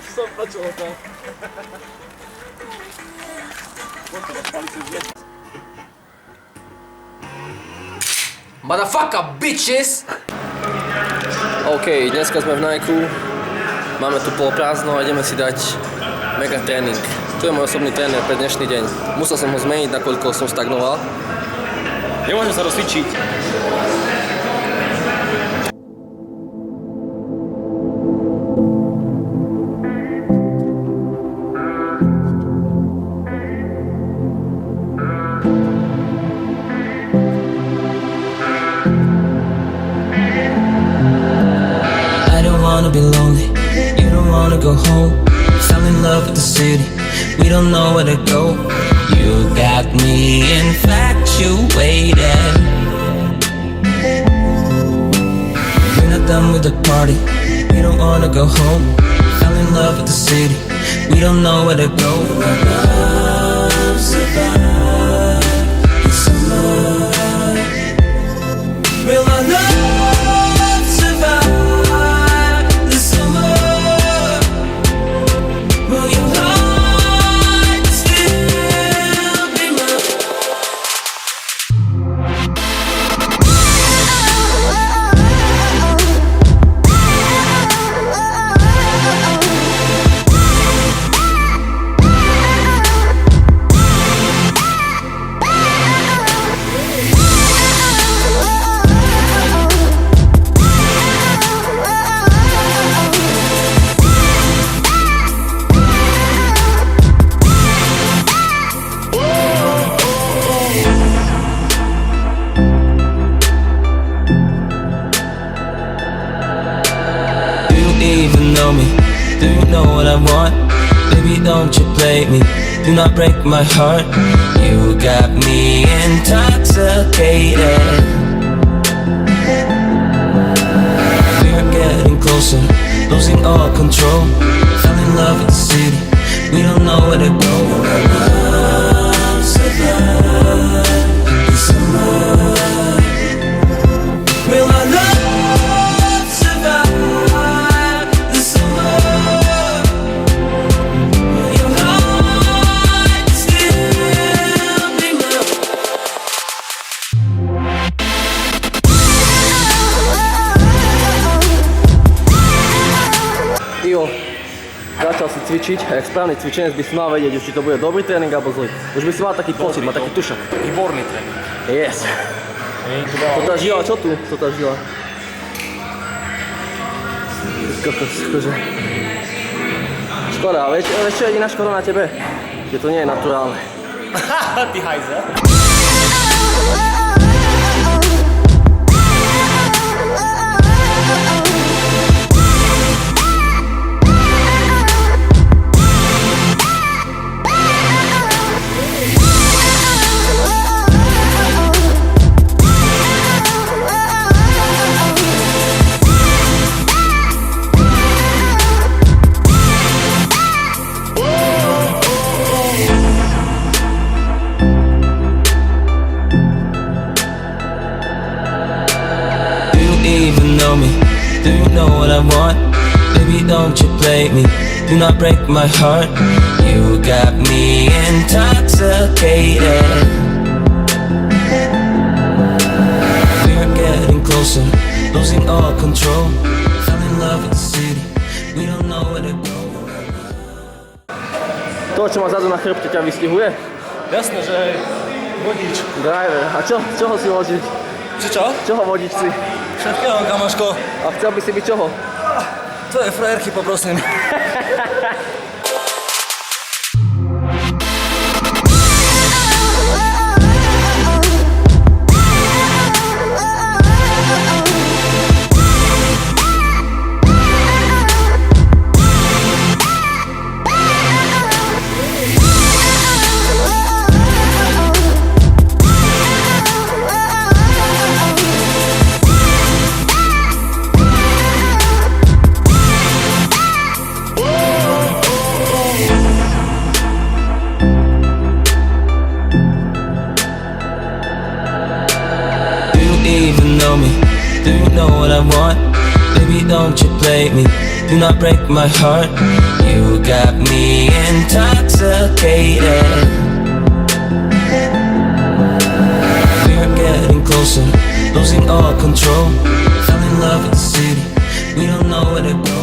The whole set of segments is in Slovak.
Som počul to. Motherfucker, bitches! OK, dneska sme v Nike. Máme tu poloprázdno a ideme si dať mega tréning. Tu je môj osobný tréner pre dnešný deň. Musel som ho zmeniť, nakoľko som stagnoval. Nemôžem sa rozcvičiť. Be lonely, you don't wanna go home. Fell in love with the city, we don't know where to go. You got me infatuated. We're not done with the party, we don't wanna go home. Fell in love with the city, we don't know where to go. Love survive the summer. Will our love me? Do you know what I want? Baby, don't you play me. Do not break my heart. You got me intoxicated. We are getting closer, losing all control. Fell in love with the city, we don't know where to go. Love survive the summer. Will our love začal si cvičiť, jak správny cvičenec by si mal vedieť, či to bude dobrý tréning alebo zlý. Už by si mal taký pocit, má taký tušak. Výborný tréning. Yes. To tá žila, čo tu? To tá žila. Kokos. Škoda, vieš čo je jediná škoda na tebe? Že to nie je naturálne. Ty hajzel. Do you know what I want? Baby, don't you play me. Do not break my heart. You got me intoxicated. We are getting closer, losing all control. Fell in love with the city, we don't know where to go. To, čo má zadu na chrbte, ťa vystihuje? Jasné, že vodič. Driver. A čoho si vodič? Čo? Čoho vodič si? Všetkého, kamoško. A chcel by si byť čoho? To je frajerky, poprosím. know me? Do you know what I want? Baby, don't you play me. do not break my heart. You got me intoxicated. We're getting closer, losing all control. Fell in love with the city, we don't know where to go.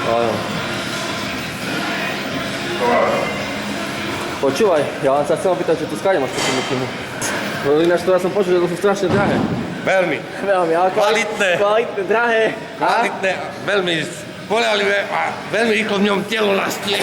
Áno. Počúvaj, ja sa chcem opýtať, že tu skáde máš takú mikinu. No ináč to ja som počul, že to sú strašne drahé. Veľmi. Veľmi, ale Kvalitné. Kvalitné, drahé. Kvalitné, veľmi spoľahlivé a veľmi rýchlo v ňom telo rastie.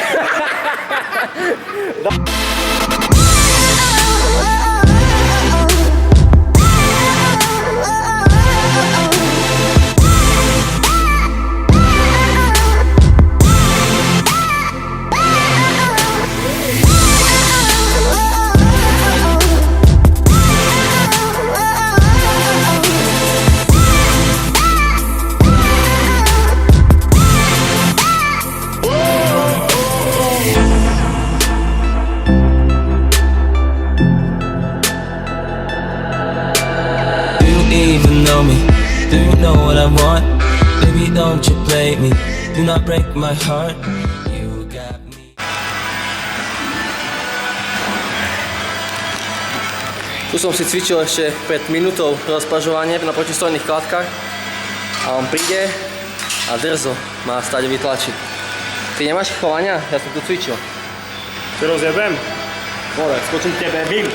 Do you know what I want? Baby, don't you play me. Do not break my heart. You got me. Tu som si cvičil ešte pred minútou rozpažovanie na protistojných kladkách a on príde a drzo má stade vytlačiť. Ty nemáš chovania? Ja som tu cvičil. Ty rozjebem? Dobre, Skočím k tebe, bim!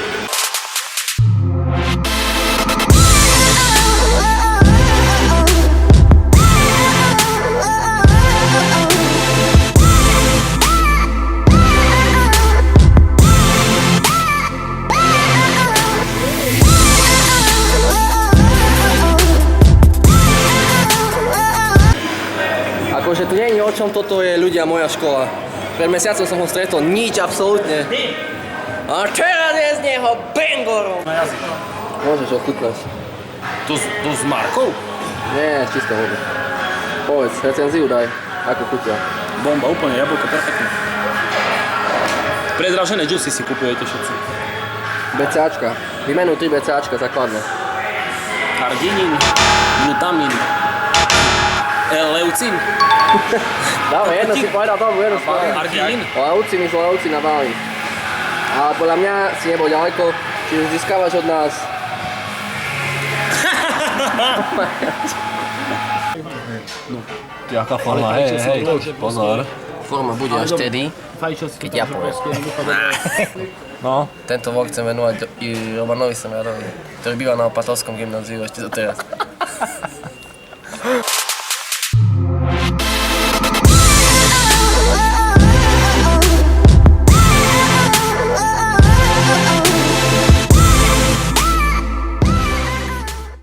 Akože tu nie je o čom, toto je ľudia moja škola. Pred mesiacom som ho stretol, nič absolútne. A teraz je z neho bengorom. Môžeš ochutnať. To s Markou? Nie, čistá voda. Povedz, recenziu daj, ako chutia. Bomba, úplne, jablko, perfektné. Predražené juicy si kupujete všetci. BCAčka. Vymenuj 3 BCAčka základné. Arginin, glutamín, leucín. Dáme, jedno si povedal tomu, jedno si povedal. Arginin? Leucín a valín. A podľa mňa si nebol ďaleko, či už získavaš od nás. Jaká forma, hej, pozor. Forma bude až vtedy, keď ja poviem. No. Tento vlog chcem venovať i Romanovi Semradovi, ktorý býva na Opatrovskom gymnáziu ešte doteraz.